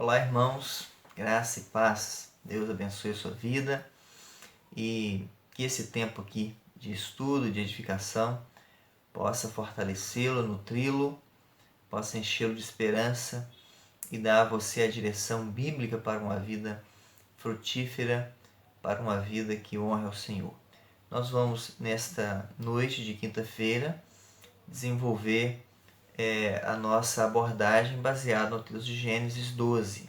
Olá, irmãos, graça e paz. Deus abençoe a sua vida e que esse tempo aqui de estudo, de edificação, possa fortalecê-lo, nutri-lo, possa enchê-lo de esperança e dar a você a direção bíblica para uma vida frutífera, para uma vida que honre ao Senhor. Nós vamos, nesta noite de quinta-feira, desenvolver a nossa abordagem baseada no texto de Gênesis 12.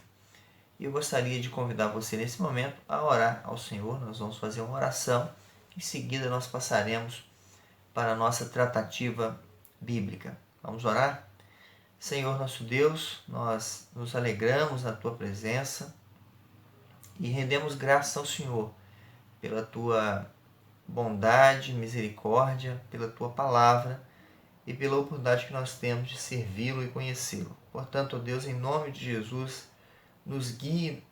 E eu gostaria de convidar você nesse momento a orar ao Senhor. Nós vamos fazer uma oração. Em seguida nós passaremos para a nossa tratativa bíblica. Vamos orar? Senhor nosso Deus, nós nos alegramos na Tua presença e rendemos graças ao Senhor pela Tua bondade, misericórdia, pela Tua palavra e pela oportunidade que nós temos de servi-lo e conhecê-lo. Portanto, ó Deus, em nome de Jesus, nos guie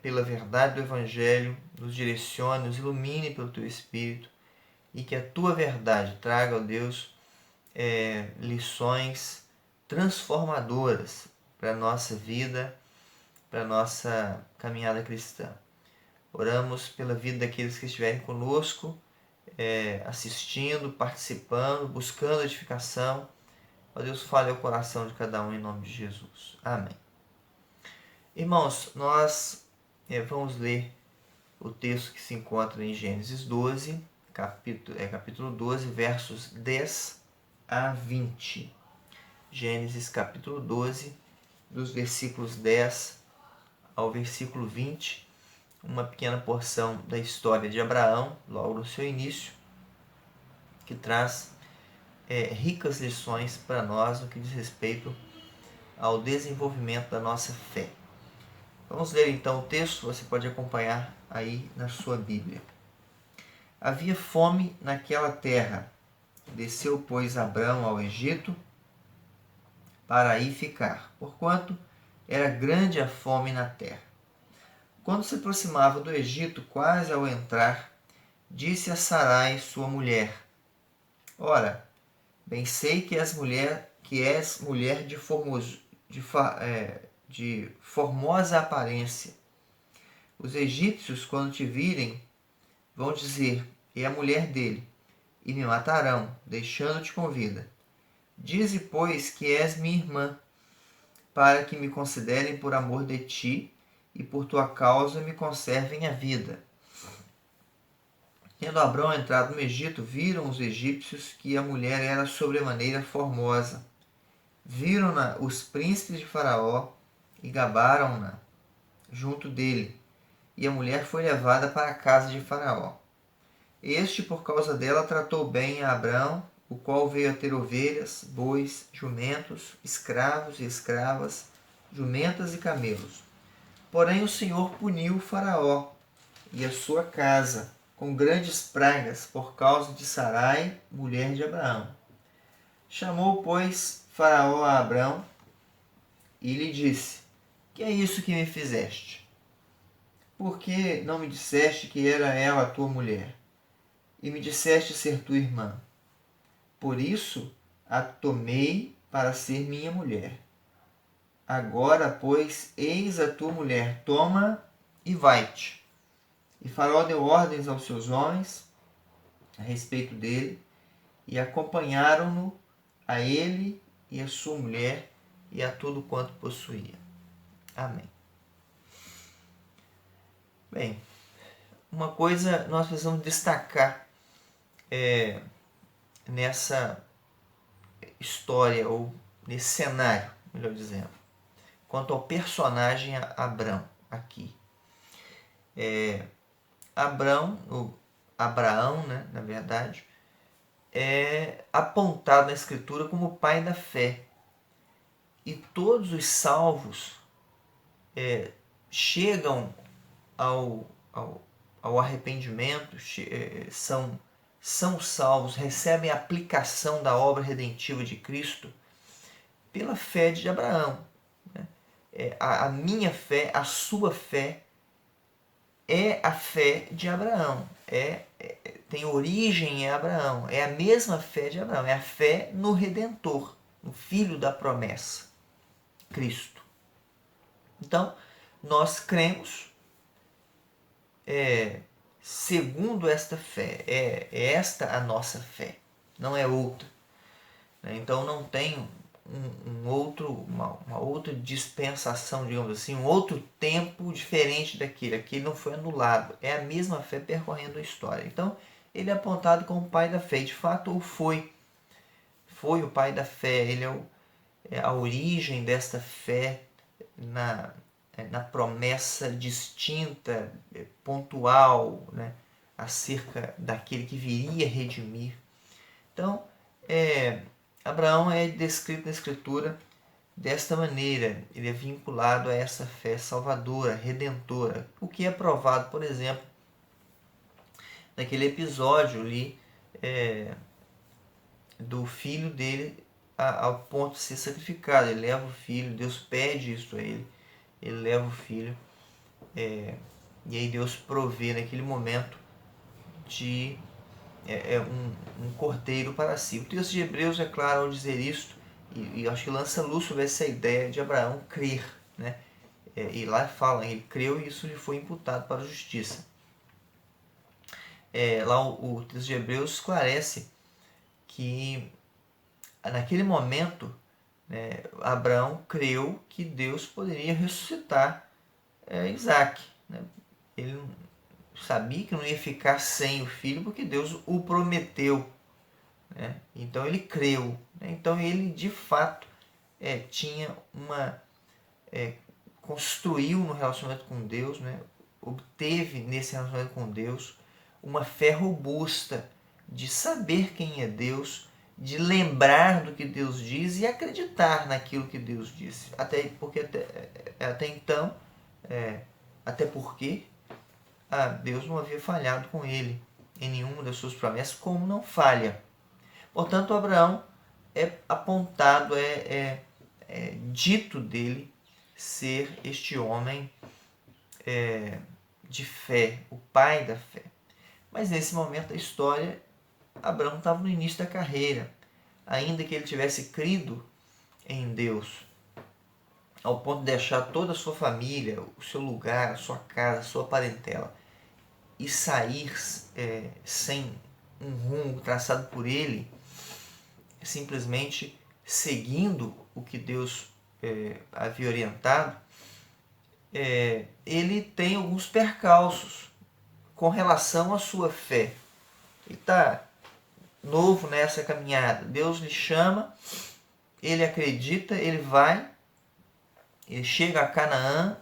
pela verdade do Evangelho, nos direcione, nos ilumine pelo Teu Espírito e que a Tua verdade traga, ó Deus, lições transformadoras para a nossa vida, para a nossa caminhada cristã. Oramos pela vida daqueles que estiverem conosco, assistindo, participando, buscando edificação. Ó Deus, fale ao coração de cada um em nome de Jesus. Amém. Irmãos, nós vamos ler o texto que se encontra em Gênesis 12, capítulo 12, versos 10 a 20. Gênesis capítulo 12, dos versículos 10 ao versículo 20, uma pequena porção da história de Abraão, logo no seu início, que traz ricas lições para nós no que diz respeito ao desenvolvimento da nossa fé. Vamos ler então o texto, você pode acompanhar aí na sua Bíblia. Havia fome naquela terra. Desceu, pois, Abrão ao Egito para aí ficar, porquanto era grande a fome na terra. Quando se aproximava do Egito, quase ao entrar, disse a Sarai, sua mulher: Ora, bem sei que és mulher de formosa aparência. Os egípcios, quando te virem, vão dizer: é a mulher dele, e me matarão, deixando-te com vida. Dize, pois, que és minha irmã, para que me considerem por amor de ti, e por tua causa me conservem a vida. Tendo Abrão entrado no Egito, viram os egípcios que a mulher era sobremaneira formosa. Viram-na os príncipes de Faraó e gabaram-na junto dele, e a mulher foi levada para a casa de Faraó. Este, por causa dela, tratou bem a Abrão, o qual veio a ter ovelhas, bois, jumentos, escravos e escravas, jumentas e camelos. Porém o Senhor puniu Faraó e a sua casa com grandes pragas por causa de Sarai, mulher de Abraão. Chamou, pois, Faraó a Abrão e lhe disse: Que é isso que me fizeste? Por que não me disseste que era ela a tua mulher? E me disseste ser tua irmã. Por isso a tomei para ser minha mulher. Agora, pois, eis a tua mulher, toma e vai-te. E Faraó deu ordens aos seus homens a respeito dele, e acompanharam-no a ele e a sua mulher e a tudo quanto possuía. Amém. Bem, uma coisa nós precisamos destacar nessa história, ou nesse cenário, melhor dizendo, quanto ao personagem Abrão aqui. Abraão, né, na verdade, é apontado na Escritura como o pai da fé. E todos os salvos chegam ao arrependimento, são salvos, recebem a aplicação da obra redentiva de Cristo pela fé de Abraão. A minha fé, a sua fé, é a fé de Abraão, tem origem em Abraão, é a mesma fé de Abraão, é a fé no Redentor, no Filho da promessa, Cristo. Então, nós cremos segundo esta fé. É esta a nossa fé, não é outra. Então não tem uma outra dispensação, digamos assim, um outro tempo diferente daquele. Aquele não foi anulado. É a mesma fé percorrendo a história. Então ele é apontado como o pai da fé. De fato, o foi. Foi o pai da fé. Ele é a origem desta fé na promessa distinta, pontual, né, acerca daquele que viria redimir. Então, Abraão é descrito na Escritura desta maneira. Ele é vinculado a essa fé salvadora, redentora, o que é provado, por exemplo, naquele episódio ali do filho dele ao ponto de ser sacrificado. Ele leva o filho, Deus pede isso a ele, ele leva o filho, e aí Deus provê naquele momento de um cordeiro para si. O texto de Hebreus é claro ao dizer isto, e acho que lança luz sobre essa ideia de Abraão crer, né? E lá fala, ele creu e isso lhe foi imputado para a justiça. Lá o texto de Hebreus esclarece que naquele momento, né, Abraão creu que Deus poderia ressuscitar Isaac, né? Ele sabia que não ia ficar sem o filho porque Deus o prometeu, né? Então ele creu, né? Então ele de fato tinha construiu no relacionamento com Deus, né? Obteve nesse relacionamento com Deus uma fé robusta de saber quem é Deus, de lembrar do que Deus diz e acreditar naquilo que Deus disse. Até porque até então, até porque Deus não havia falhado com ele em nenhuma das suas promessas, como não falha. Portanto, Abraão é apontado, dito dele ser este homem de fé, o pai da fé. Mas nesse momento da história, Abraão estava no início da carreira. Ainda que ele tivesse crido em Deus, ao ponto de deixar toda a sua família, o seu lugar, a sua casa, a sua parentela, e sair sem um rumo traçado por ele, simplesmente seguindo o que Deus havia orientado, ele tem alguns percalços com relação à sua fé. Ele está novo nessa caminhada. Deus lhe chama, ele acredita, ele vai, ele chega a Canaã,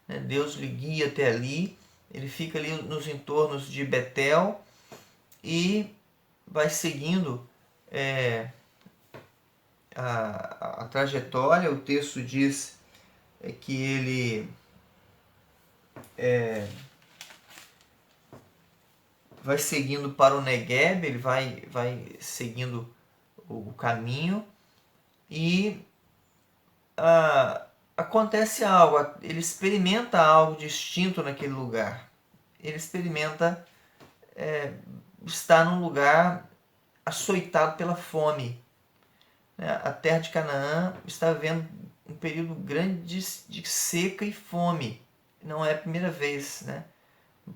né? Deus lhe guia até ali, ele fica ali nos entornos de Betel e vai seguindo a trajetória. O texto diz que ele vai seguindo para o Negueb, ele vai seguindo o caminho e acontece algo, ele experimenta algo distinto naquele lugar. Ele experimenta estar num lugar açoitado pela fome. A terra de Canaã está vivendo um período grande de seca e fome. Não é a primeira vez, né?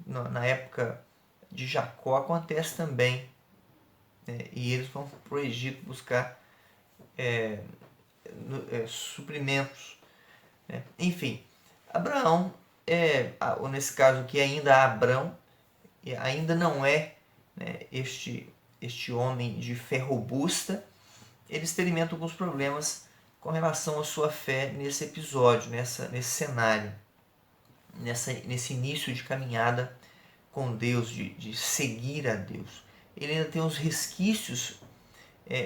Na época de Jacó acontece também, né? E eles vão para o Egito buscar suprimentos, né? Enfim, Abraão, ou nesse caso aqui ainda Abrão, ainda não é, né, este homem de fé robusta. Ele experimenta alguns problemas com relação à sua fé nesse episódio, nesse cenário, nesse início de caminhada com Deus, de seguir a Deus. Ele ainda tem uns resquícios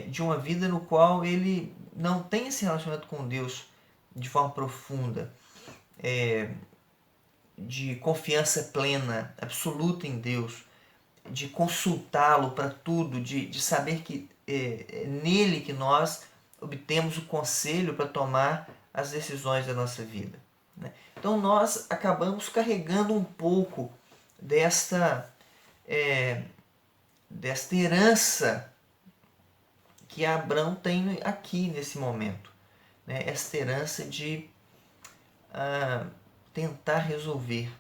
de uma vida no qual ele não tem esse relacionamento com Deus de forma profunda, de confiança plena, absoluta em Deus, de consultá-lo para tudo, de saber que é nele que nós obtemos o conselho para tomar as decisões da nossa vida, né? Então nós acabamos carregando um pouco desta herança que Abraão tem aqui nesse momento, né? Esta herança de tentar resolver,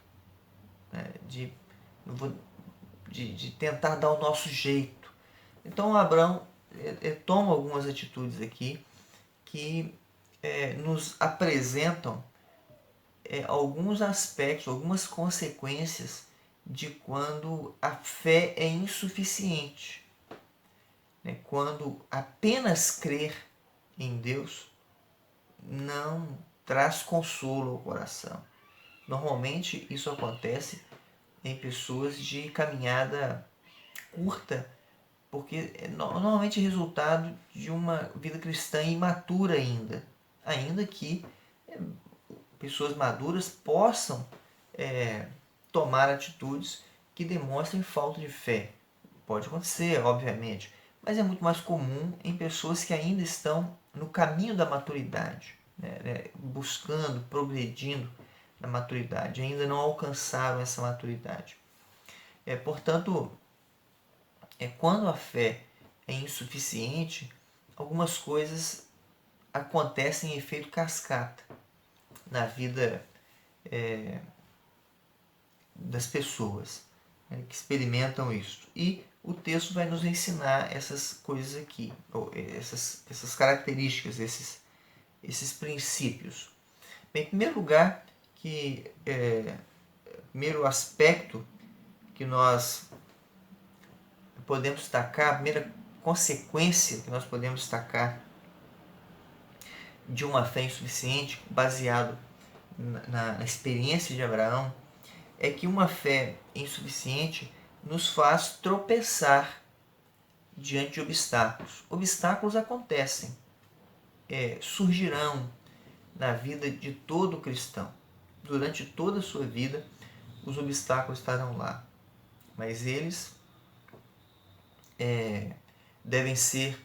né? de tentar dar o nosso jeito. Então Abraão toma algumas atitudes aqui que nos apresentam alguns aspectos, algumas consequências de quando a fé é insuficiente, né? Quando apenas crer em Deus não traz consolo ao coração. Normalmente isso acontece em pessoas de caminhada curta, porque normalmente é resultado de uma vida cristã imatura ainda que pessoas maduras possam tomar atitudes que demonstrem falta de fé. Pode acontecer, obviamente, mas é muito mais comum em pessoas que ainda estão no caminho da maturidade, né, buscando, progredindo na maturidade, ainda não alcançaram essa maturidade. Portanto, quando a fé é insuficiente, algumas coisas acontecem em efeito cascata na vida das pessoas, né, que experimentam isso. E o texto vai nos ensinar essas coisas aqui, essas características, esses princípios. Bem, em primeiro lugar, primeiro aspecto que nós podemos destacar, a primeira consequência que nós podemos destacar de uma fé insuficiente, baseado na experiência de Abraão, é que uma fé insuficiente nos faz tropeçar diante de obstáculos. Obstáculos acontecem, surgirão na vida de todo cristão. Durante toda a sua vida, os obstáculos estarão lá, mas eles devem ser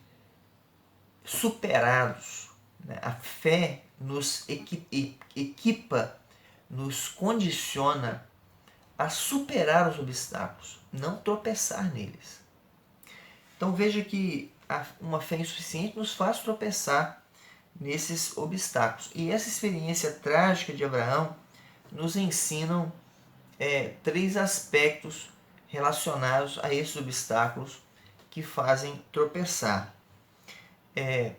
superados, né? A fé nos equipa, nos condiciona a superar os obstáculos, não tropeçar neles. Então veja que uma fé insuficiente nos faz tropeçar nesses obstáculos. E essa experiência trágica de Abraão nos ensinam 3 aspectos relacionados a esses obstáculos que fazem tropeçar.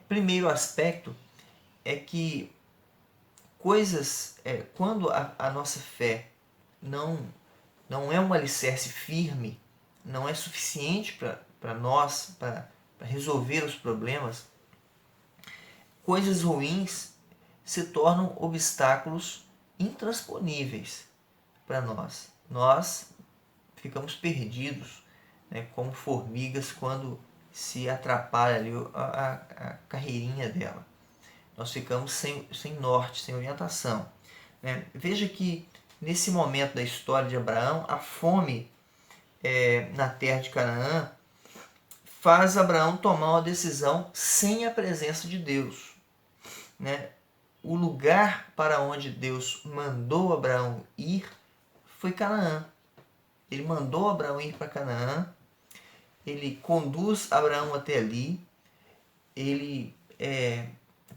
Primeiro aspecto é que quando a nossa fé não é um alicerce firme, não é suficiente para nós, para resolver os problemas, coisas ruins se tornam obstáculos intransponíveis para nós. Nós ficamos perdidos, né, como formigas quando se atrapalha ali a carreirinha dela. Nós ficamos sem norte, sem orientação, né? Veja que nesse momento da história de Abraão, a fome na terra de Canaã faz Abraão tomar uma decisão sem a presença de Deus, né? O lugar para onde Deus mandou Abraão ir foi Canaã. Ele mandou Abraão ir para Canaã, ele conduz Abraão até ali, ele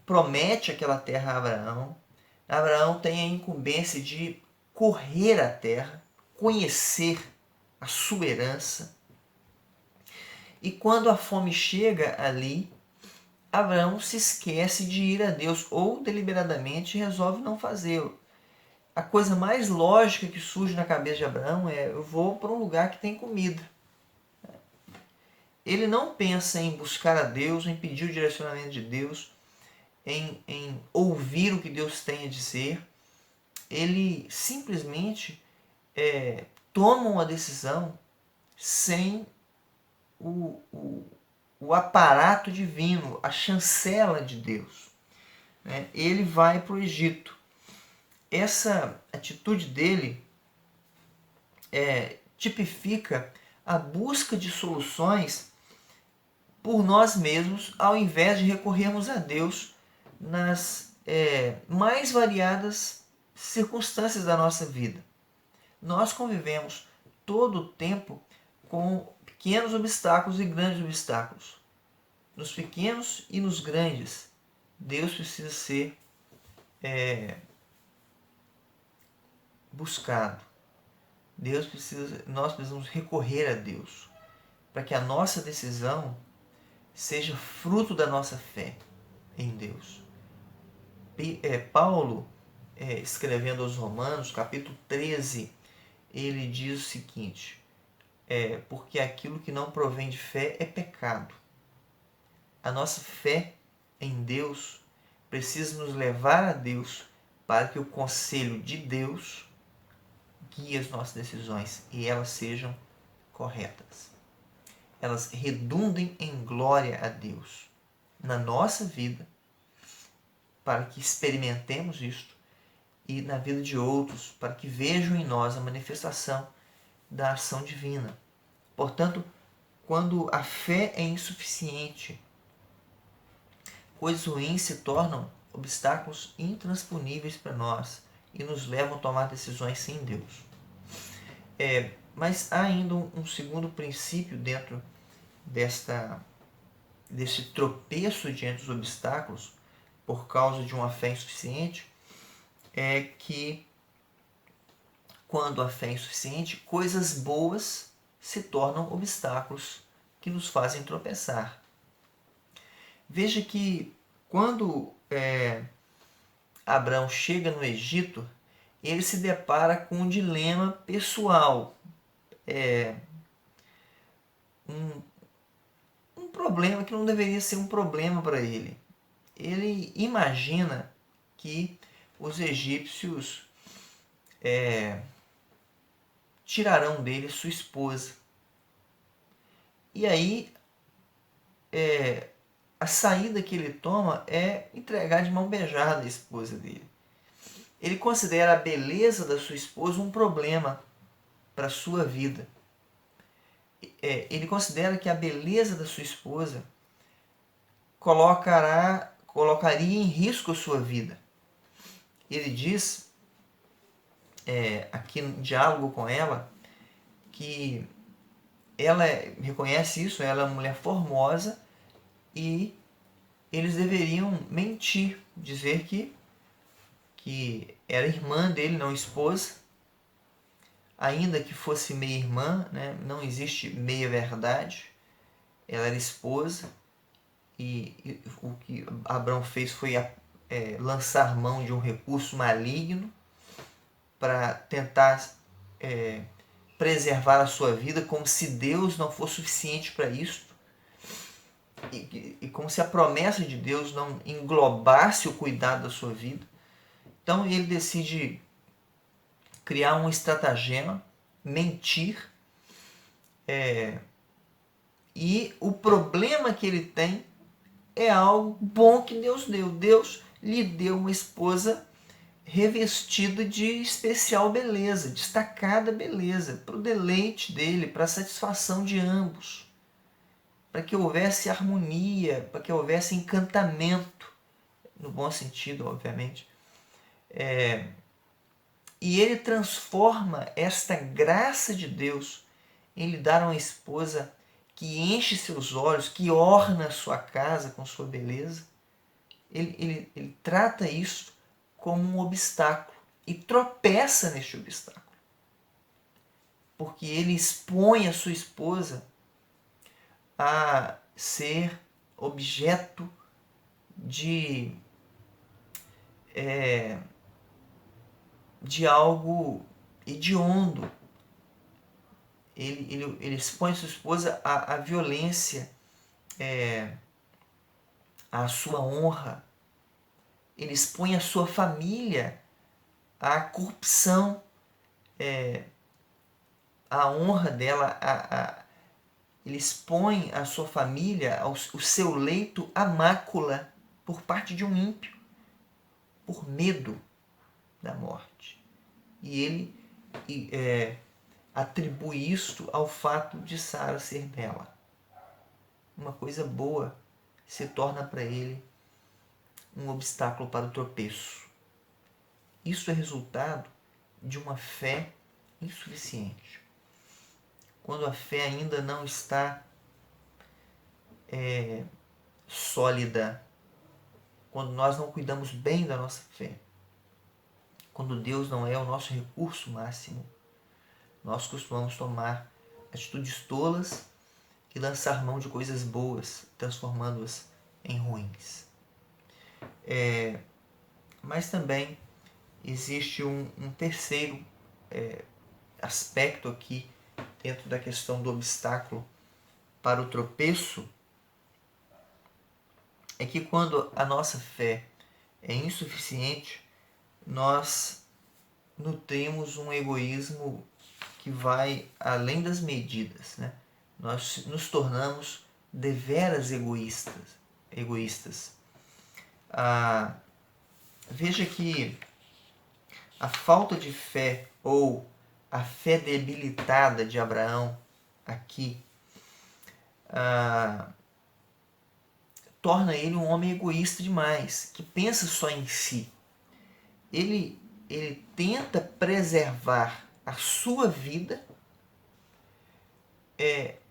promete aquela terra a Abraão. Abraão tem a incumbência de correr a terra, conhecer a sua herança. E quando a fome chega ali, Abraão se esquece de ir a Deus ou deliberadamente resolve não fazê-lo. A coisa mais lógica que surge na cabeça de Abraão é: eu vou para um lugar que tem comida. Ele não pensa em buscar a Deus, em pedir o direcionamento de Deus, em ouvir o que Deus tem a dizer. Ele simplesmente toma uma decisão sem o aparato divino, a chancela de Deus, né? Ele vai para o Egito. Essa atitude dele tipifica a busca de soluções por nós mesmos, ao invés de recorrermos a Deus nas mais variadas circunstâncias da nossa vida. Nós convivemos todo o tempo com pequenos obstáculos e grandes obstáculos. Nos pequenos e nos grandes, Deus precisa ser buscado. Nós precisamos recorrer a Deus para que a nossa decisão seja fruto da nossa fé em Deus. Paulo, escrevendo aos Romanos, capítulo 13, ele diz o seguinte: porque aquilo que não provém de fé é pecado. A nossa fé em Deus precisa nos levar a Deus para que o conselho de Deus guie as nossas decisões e elas sejam corretas. Elas redundem em glória a Deus na nossa vida, para que experimentemos isto, e na vida de outros, para que vejam em nós a manifestação da ação divina. Portanto, quando a fé é insuficiente, coisas ruins se tornam obstáculos intransponíveis para nós e nos levam a tomar decisões sem Deus. Mas há ainda um segundo princípio dentro desse tropeço diante dos obstáculos por causa de uma fé insuficiente, é que quando a fé é insuficiente, coisas boas se tornam obstáculos que nos fazem tropeçar. Veja que quando Abraão chega no Egito, ele se depara com um dilema pessoal, um problema que não deveria ser um problema para ele. Ele imagina que os egípcios tirarão dele sua esposa. E aí a saída que ele toma é entregar de mão beijada a esposa dele. Ele considera a beleza da sua esposa um problema para a sua vida. Ele considera que a beleza da sua esposa colocaria em risco a sua vida. Ele diz, aqui em diálogo com ela, que ela reconhece isso, ela é uma mulher formosa e eles deveriam mentir, dizer que era irmã dele, não esposa, ainda que fosse meia-irmã, né? Não existe meia-verdade, ela era esposa, e o que Abraão fez foi lançar mão de um recurso maligno para tentar preservar a sua vida, como se Deus não fosse suficiente para isso, e como se a promessa de Deus não englobasse o cuidado da sua vida. Então ele decide criar um estratagema, mentir, e o problema que ele tem é algo bom que Deus deu. Deus lhe deu uma esposa revestida de especial beleza, destacada beleza, para o deleite dele, para a satisfação de ambos, para que houvesse harmonia, para que houvesse encantamento, no bom sentido, obviamente. E ele transforma esta graça de Deus em lhe dar uma esposa que enche seus olhos, que orna a sua casa com sua beleza. Ele trata isso como um obstáculo e tropeça neste obstáculo, porque ele expõe a sua esposa a ser objeto de algo hediondo. Ele expõe a sua esposa à violência, à sua honra. Ele expõe a sua família à corrupção, à honra dela, ele expõe a sua família, o seu leito à mácula por parte de um ímpio, por medo da morte. E ele atribui isto ao fato de Sara ser bela. Uma coisa boa se torna para ele um obstáculo para o tropeço. Isso é resultado de uma fé insuficiente. Quando a fé ainda não está sólida, quando nós não cuidamos bem da nossa fé, quando Deus não é o nosso recurso máximo, nós costumamos tomar atitudes tolas e lançar mão de coisas boas, transformando-as em ruins. Mas também existe um terceiro aspecto aqui dentro da questão do obstáculo para o tropeço, é que quando a nossa fé é insuficiente, nós nutrimos um egoísmo que vai além das medidas, né? Nós nos tornamos deveras egoístas. Veja que a falta de fé ou a fé debilitada de Abraão aqui torna ele um homem egoísta demais, que pensa só em si. Ele tenta preservar a sua vida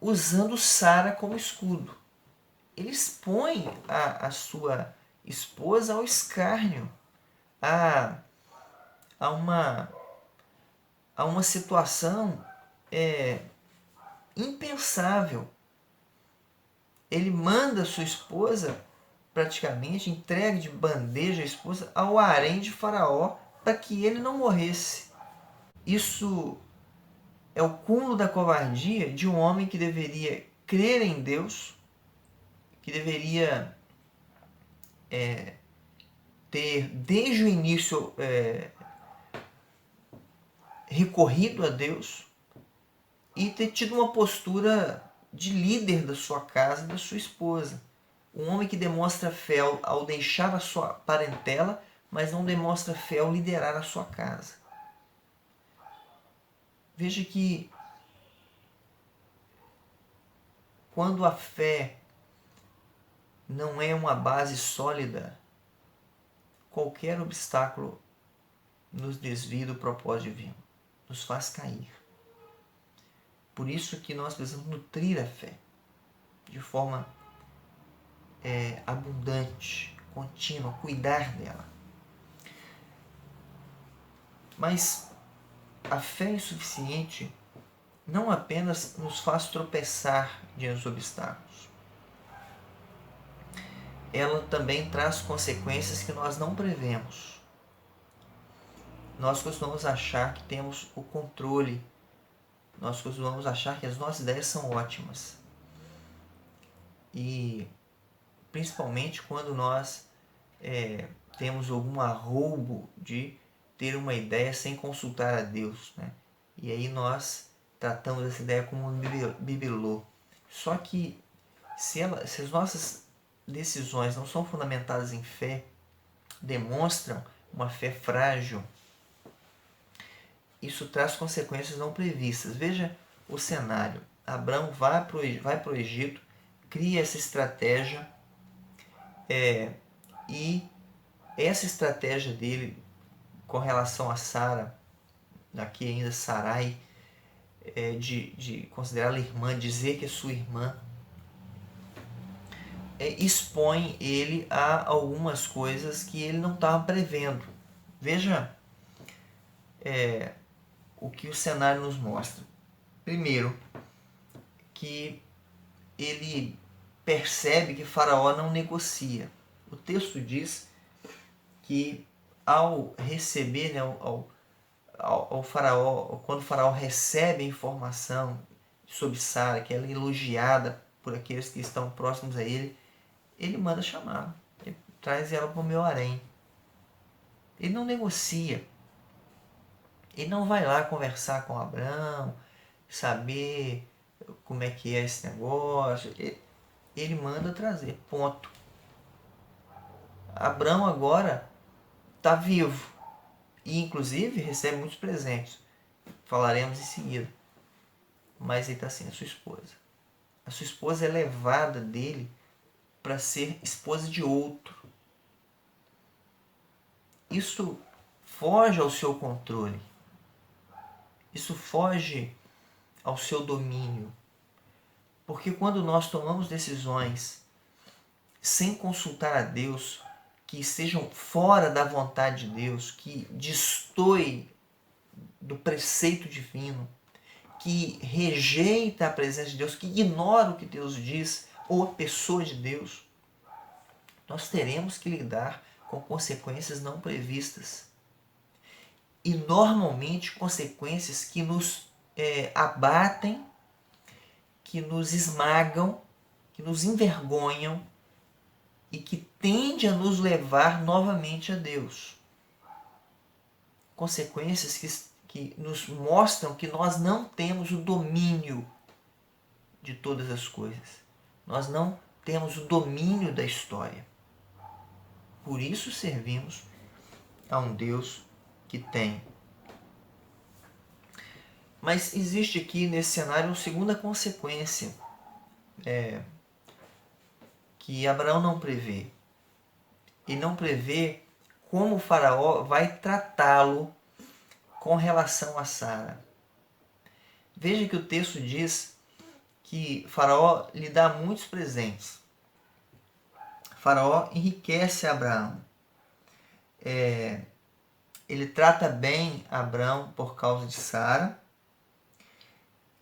usando Sara como escudo. Ele expõe a sua esposa ao escárnio, a uma situação impensável. Ele manda sua esposa, praticamente entregue de bandeja a esposa, ao harém de Faraó para que ele não morresse. Isso é o cúmulo da covardia de um homem que deveria crer em Deus, que deveria ter desde o início recorrido a Deus e ter tido uma postura de líder da sua casa e da sua esposa. Um homem que demonstra fé ao deixar a sua parentela, mas não demonstra fé ao liderar a sua casa. Veja que quando a fé não é uma base sólida, qualquer obstáculo nos desvia do propósito divino, nos faz cair. Por isso que nós precisamos nutrir a fé de forma abundante, contínua, cuidar dela. Mas a fé insuficiente não apenas nos faz tropeçar diante dos obstáculos, ela também traz consequências que nós não prevemos. Nós costumamos achar que temos o controle, nós costumamos achar que as nossas ideias são ótimas. E principalmente quando nós temos algum arroubo de ter uma ideia sem consultar a Deus, né? E aí nós tratamos essa ideia como um bibelô. Só que se as nossas decisões não são fundamentadas em fé, demonstram uma fé frágil, isso traz consequências não previstas. Veja o cenário. Abraão vai para o Egito, cria essa estratégia, e essa estratégia dele com relação a Sara, aqui ainda Sarai, de considerá-la irmã, dizer que é sua irmã, expõe ele a algumas coisas que ele não estava prevendo. Veja o que o cenário nos mostra. Primeiro, que ele percebe que Faraó não negocia. O texto diz que ao receber, né, ao Faraó, quando o Faraó recebe a informação sobre Sara, que ela é elogiada por aqueles que estão próximos a ele, ele manda chamá-la, ele traz ela para o meu harém. Ele não negocia, ele não vai lá conversar com Abraão, saber como é que é esse negócio, ele manda trazer, ponto. Abraão agora está vivo e inclusive recebe muitos presentes, falaremos em seguida, mas ele está sem a sua esposa. A sua esposa é levada dele para ser esposa de outro. Isso foge ao seu controle, isso foge ao seu domínio, porque quando nós tomamos decisões sem consultar a Deus, que estejam fora da vontade de Deus, que destoe do preceito divino, que rejeita a presença de Deus, que ignora o que Deus diz ou a pessoa de Deus, nós teremos que lidar com consequências não previstas. E normalmente consequências que nos abatem, que nos esmagam, que nos envergonham e que tende a nos levar novamente a Deus. Consequências que nos mostram que nós não temos o domínio de todas as coisas. Nós não temos o domínio da história. Por isso servimos a um Deus que tem. Mas existe aqui nesse cenário uma segunda consequência que Abraão não prevê. E não prevê como o faraó vai tratá-lo com relação a Sara. Veja que o texto diz que Faraó lhe dá muitos presentes. Faraó enriquece Abraão. Ele trata bem Abraão por causa de Sara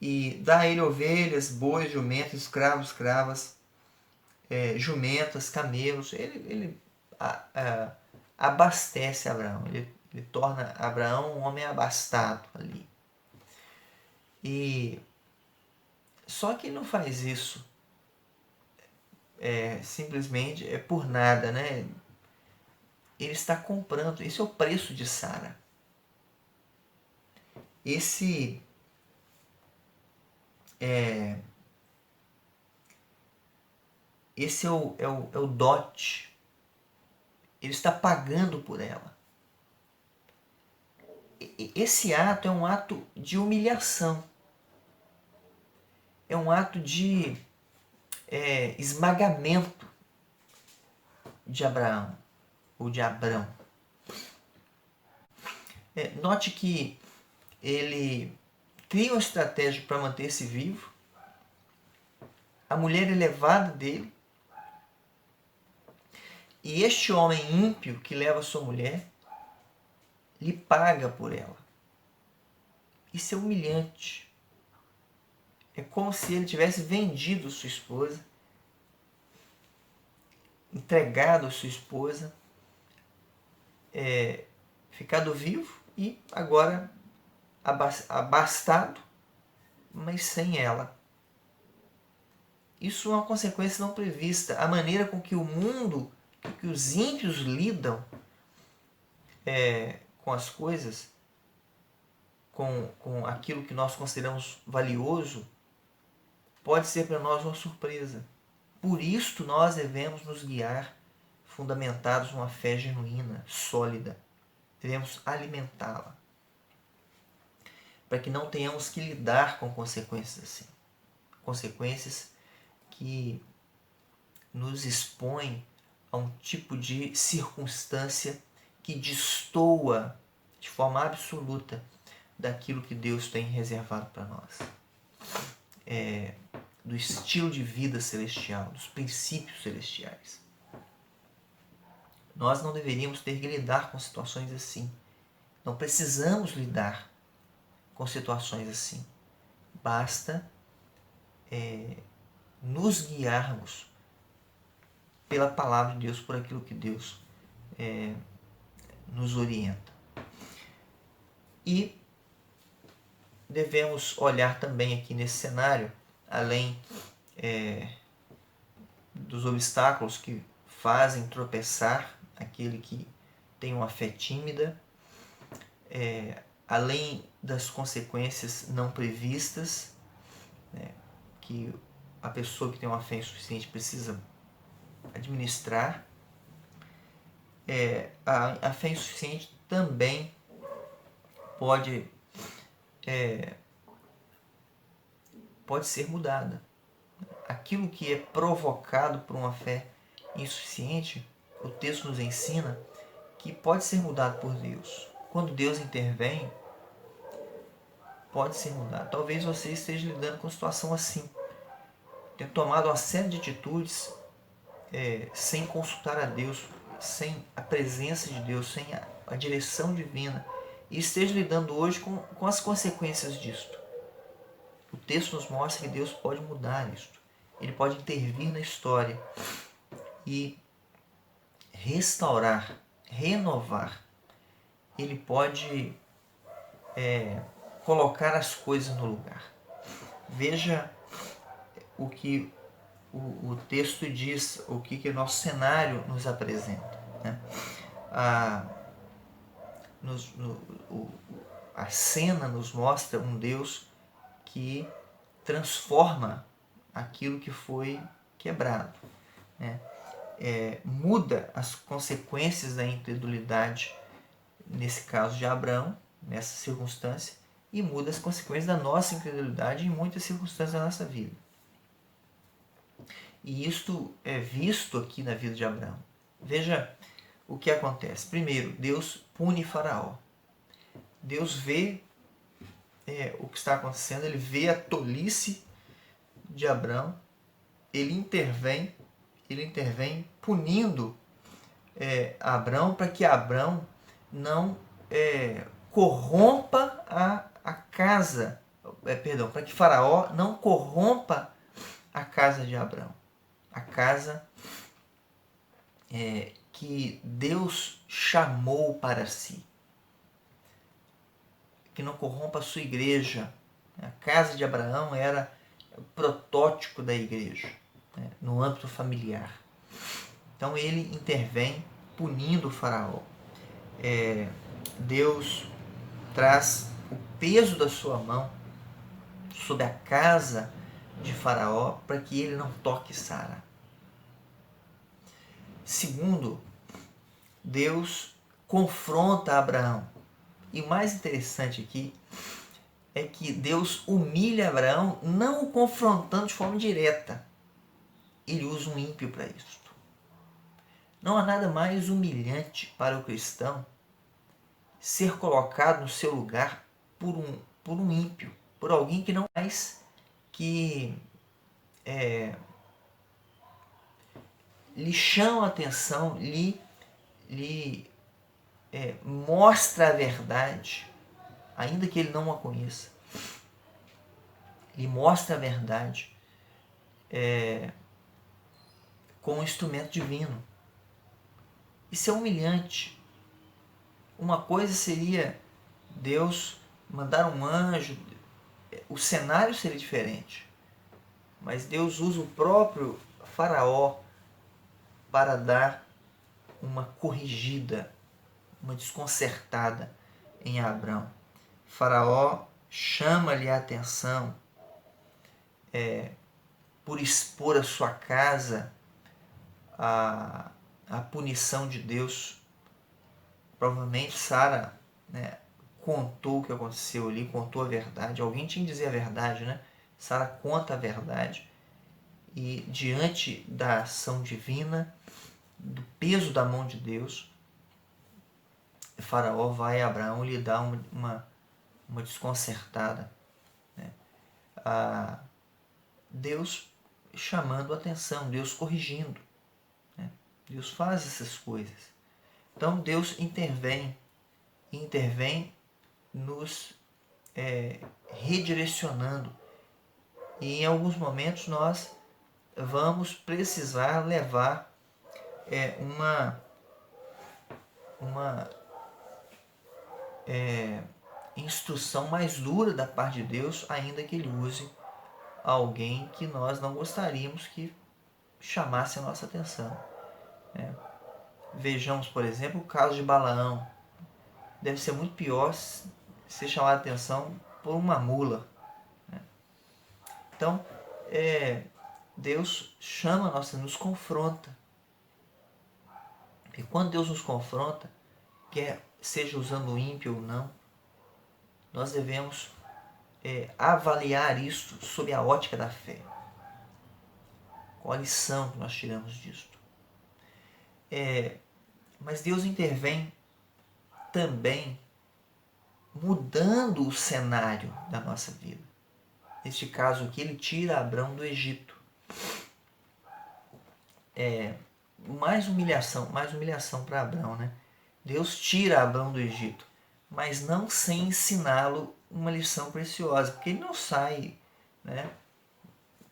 e dá a ele ovelhas, bois, jumentos, escravos, escravas, jumentas, camelos. Ele abastece Abraão. Ele torna Abraão um homem abastado ali. E só que ele não faz isso simplesmente por nada, né? Ele está comprando. Esse é o preço de Sara. Esse é o dote. Ele está pagando por ela. Esse ato é um ato de humilhação. É um ato de esmagamento de Abraão, ou de Abrão. Note que ele cria uma estratégia para manter-se vivo. A mulher é levada dele. E este homem ímpio que leva sua mulher, lhe paga por ela. Isso é humilhante. É como se ele tivesse vendido sua esposa, entregado a sua esposa, ficado vivo e agora abastado, mas sem ela. Isso é uma consequência não prevista. A maneira com que o mundo, que os ímpios lidam com as coisas, com aquilo que nós consideramos valioso, pode ser para nós uma surpresa. Por isto nós devemos nos guiar fundamentados numa fé genuína, sólida. Devemos alimentá-la, para que não tenhamos que lidar com consequências assim. Consequências que nos expõem a um tipo de circunstância que destoa de forma absoluta daquilo que Deus tem reservado para nós. Do estilo de vida celestial, dos princípios celestiais. Nós não deveríamos ter que lidar com situações assim. Não precisamos lidar com situações assim. Basta nos guiarmos pela palavra de Deus, por aquilo que Deus nos orienta. E devemos olhar também aqui nesse cenário, além dos obstáculos que fazem tropeçar aquele que tem uma fé tímida, além das consequências não previstas, que a pessoa que tem uma fé insuficiente precisa administrar, a fé insuficiente também pode ser mudada. Aquilo que é provocado por uma fé insuficiente, o texto nos ensina que pode ser mudado por Deus. Quando Deus intervém, pode ser mudado. Talvez você esteja lidando com uma situação assim. Tenha tomado uma série de atitudes sem consultar a Deus sem a presença de Deus, sem a direção divina, e esteja lidando hoje com as consequências disto. O texto nos mostra que Deus pode mudar isto. Ele pode intervir na história e restaurar, renovar. Ele pode colocar as coisas no lugar. Veja o que o texto diz, o que nosso cenário nos apresenta, né? A cena nos mostra um Deus que transforma aquilo que foi quebrado, né? Muda as consequências da incredulidade, nesse caso de Abraão, nessa circunstância, e muda as consequências da nossa incredulidade em muitas circunstâncias da nossa vida. E isto é visto aqui na vida de Abraão. Veja o que acontece. Primeiro, Deus pune Faraó. Deus vê o que está acontecendo, ele vê a tolice de Abraão, ele intervém punindo Abraão, para que Abraão não corrompa a casa, para que Faraó não corrompa a casa de Abraão, a casa que Deus chamou para si, que não corrompa a sua igreja. A casa de Abraão era o protótipo da igreja, né, no âmbito familiar. Então ele intervém punindo o Faraó. Deus traz o peso da sua mão sobre a casa de Faraó para que ele não toque Sara. Segundo, Deus confronta Abraão. E o mais interessante aqui é que Deus humilha Abraão, não o confrontando de forma direta. Ele usa um ímpio para isso. Não há nada mais humilhante para o cristão ser colocado no seu lugar por um ímpio, por alguém que não mais lhe chama a atenção, lhe mostra a verdade, ainda que ele não a conheça. Lhe mostra a verdade como um instrumento divino. Isso é humilhante. Uma coisa seria Deus mandar um anjo, o cenário seria diferente. Mas Deus usa o próprio Faraó para dar uma corrigida, uma desconcertada em Abraão. Faraó chama-lhe a atenção por expor a sua casa à punição de Deus. Provavelmente Sara, né, contou o que aconteceu ali, contou a verdade. Alguém tinha que dizer a verdade, né? Sara conta a verdade. E diante da ação divina, do peso da mão de Deus, Faraó vai a Abraão e lhe dá uma desconcertada, né? Deus chamando a atenção, Deus corrigindo, né? Deus faz essas coisas. Então Deus intervém nos redirecionando. E em alguns momentos nós vamos precisar levar uma instrução mais dura da parte de Deus, ainda que Ele use alguém que nós não gostaríamos que chamasse a nossa atenção, né? Vejamos, por exemplo, o caso de Balaão. Deve ser muito pior ser chamado a atenção por uma mula, né? Então, Deus chama nós, nos confronta. E quando Deus nos confronta, quer seja usando o ímpio ou não, nós devemos avaliar isso sob a ótica da fé. Qual a lição que nós tiramos disto? Mas Deus intervém também mudando o cenário da nossa vida. Neste caso aqui, Ele tira Abraão do Egito. mais humilhação para Abrão, né? Deus tira Abrão do Egito, mas não sem ensiná-lo uma lição preciosa, porque ele não sai, né,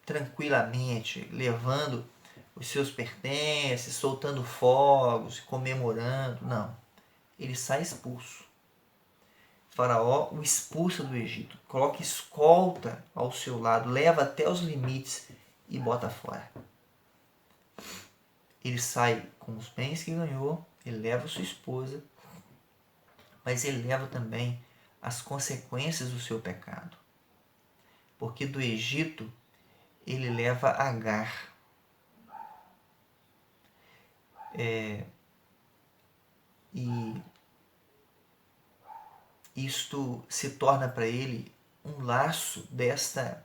tranquilamente, levando os seus pertences, soltando fogos, comemorando. Não. Ele sai expulso. Faraó o expulsa do Egito, coloca escolta ao seu lado, leva até os limites e bota fora. Ele sai com os bens que ganhou, ele leva sua esposa, mas ele leva também as consequências do seu pecado. Porque do Egito ele leva Agar. E isto se torna para ele um laço desta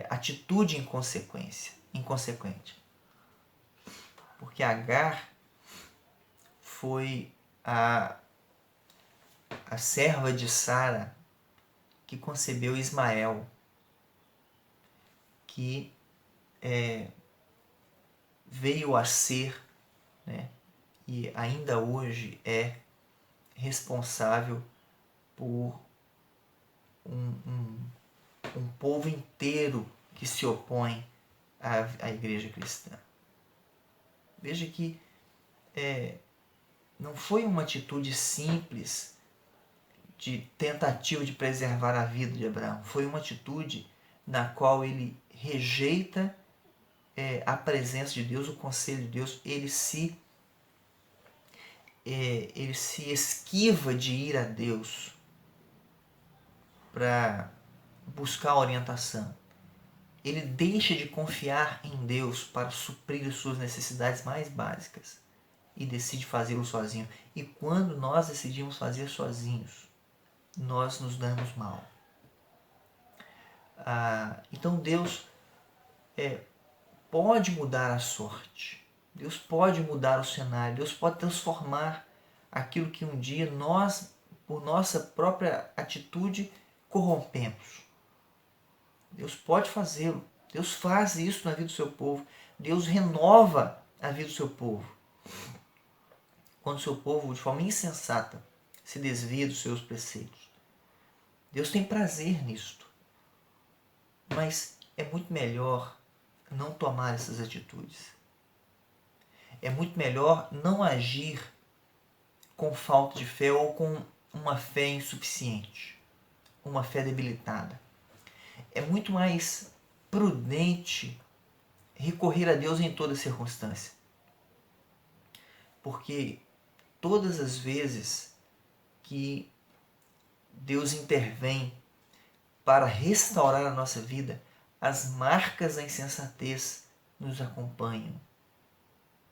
atitude inconsequente. Porque Agar foi a serva de Sara que concebeu Ismael, que veio a ser, né, e ainda hoje é responsável por um povo inteiro que se opõe à igreja cristã. Veja que não foi uma atitude simples de tentativa de preservar a vida de Abraão. Foi uma atitude na qual ele rejeita a presença de Deus, o conselho de Deus. Ele se esquiva de ir a Deus para buscar orientação. Ele deixa de confiar em Deus para suprir as suas necessidades mais básicas e decide fazê-lo sozinho. E quando nós decidimos fazer sozinhos, nós nos damos mal. Então Deus pode mudar a sorte. Deus pode mudar o cenário. Deus pode transformar aquilo que um dia nós, por nossa própria atitude, corrompemos. Deus pode fazê-lo. Deus faz isso na vida do seu povo. Deus renova a vida do seu povo. Quando o seu povo, de forma insensata, se desvia dos seus preceitos. Deus tem prazer nisto. Mas é muito melhor não tomar essas atitudes. É muito melhor não agir com falta de fé ou com uma fé insuficiente, uma fé debilitada. É muito mais prudente recorrer a Deus em toda circunstância. Porque todas as vezes que Deus intervém para restaurar a nossa vida, as marcas da insensatez nos acompanham.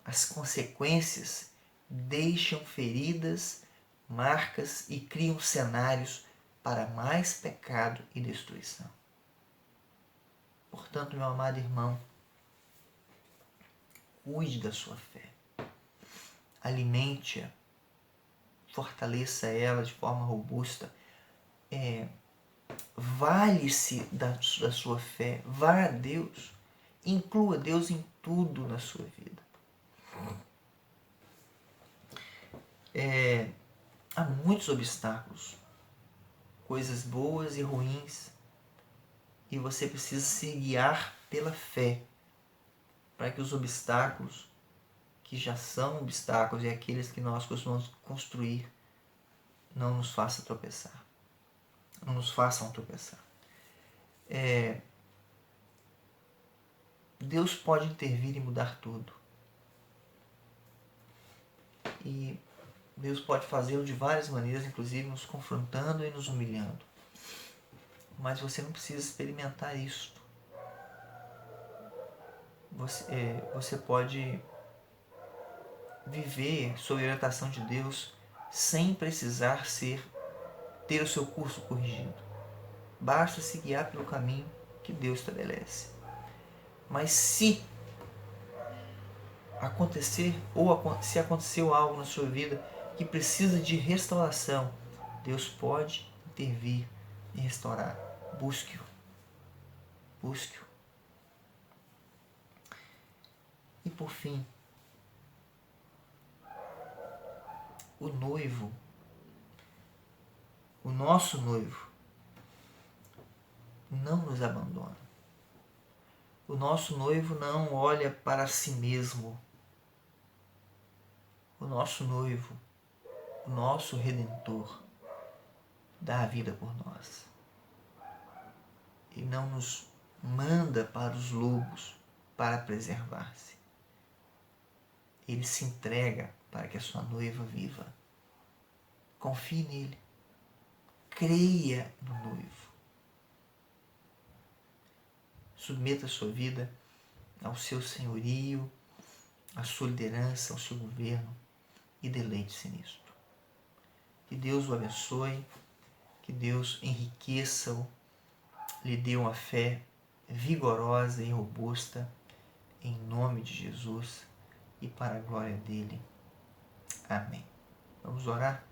As consequências deixam feridas, marcas e criam cenários para mais pecado e destruição. Portanto, meu amado irmão, cuide da sua fé. Alimente-a, fortaleça ela de forma robusta. Vale-se da sua fé, vá a Deus, inclua Deus em tudo na sua vida. Há muitos obstáculos, coisas boas e ruins, e você precisa se guiar pela fé, para que os obstáculos, que já são obstáculos, e aqueles que nós costumamos construir, não nos façam tropeçar. Não nos façam tropeçar. Deus pode intervir e mudar tudo. E Deus pode fazê-lo de várias maneiras, inclusive nos confrontando e nos humilhando. Mas você não precisa experimentar isto. Você pode viver sob a orientação de Deus sem precisar ter o seu curso corrigido. Basta se guiar pelo caminho que Deus estabelece. Mas se se aconteceu algo na sua vida que precisa de restauração, Deus pode intervir e restaurar. Busque-o. Busque-o. E por fim, o noivo, o nosso noivo, não nos abandona. O nosso noivo não olha para si mesmo. O nosso noivo, o nosso Redentor, dá a vida por nós. E não nos manda para os lobos para preservar-se. Ele se entrega para que a sua noiva viva. Confie nele. Creia no noivo. Submeta a sua vida ao seu senhorio, à sua liderança, ao seu governo e deleite-se nisto. Que Deus o abençoe, que Deus enriqueça-o, lhe dê uma fé vigorosa e robusta, em nome de Jesus e para a glória dele. Amém. Vamos orar?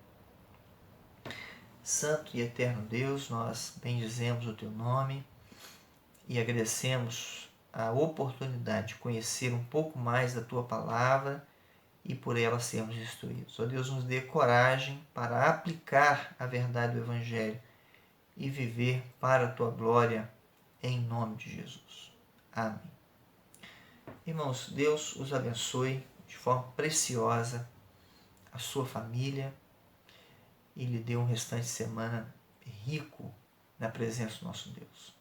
Santo e eterno Deus, nós bendizemos o teu nome e agradecemos a oportunidade de conhecer um pouco mais da tua palavra e por ela sermos instruídos. Ó Deus, nos dê coragem para aplicar a verdade do Evangelho e viver para a tua glória, em nome de Jesus. Amém. Irmãos, Deus os abençoe de forma preciosa, a sua família, e lhe dê um restante de semana rico na presença do nosso Deus.